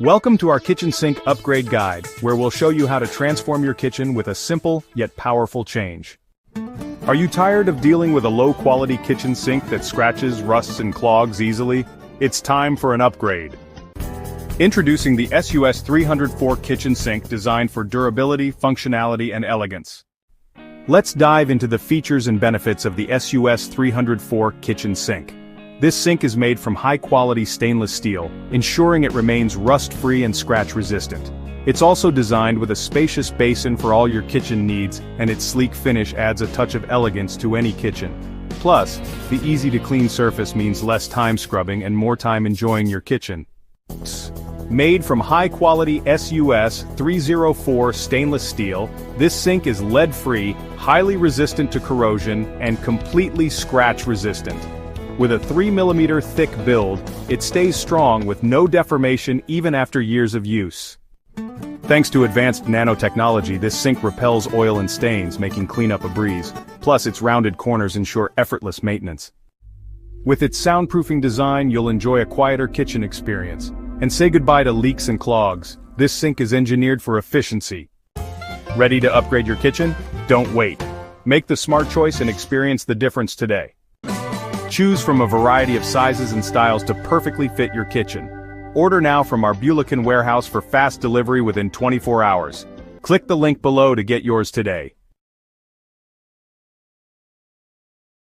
Welcome to our kitchen sink upgrade guide, where we'll show you how to transform your kitchen with a simple yet powerful change. Are you tired of dealing with a low-quality kitchen sink that scratches, rusts, and clogs easily? It's time for an upgrade. Introducing the SUS 304 kitchen sink designed for durability, functionality, and elegance. Let's dive into the features and benefits of the SUS 304 kitchen sink. This sink is made from high-quality stainless steel, ensuring it remains rust-free and scratch-resistant. It's also designed with a spacious basin for all your kitchen needs, and its sleek finish adds a touch of elegance to any kitchen. Plus, the easy-to-clean surface means less time scrubbing and more time enjoying your kitchen. Made from high-quality SUS 304 stainless steel, this sink is lead-free, highly resistant to corrosion, and completely scratch-resistant. With a 3mm thick build, it stays strong with no deformation even after years of use. Thanks to advanced nanotechnology, this sink repels oil and stains, making cleanup a breeze. Plus, its rounded corners ensure effortless maintenance. With its soundproofing design, you'll enjoy a quieter kitchen experience. And say goodbye to leaks and clogs. This sink is engineered for efficiency. Ready to upgrade your kitchen? Don't wait. Make the smart choice and experience the difference today. Choose from a variety of sizes and styles to perfectly fit your kitchen. Order now from our Bulican warehouse for fast delivery within 24 hours. Click the link below to get yours today.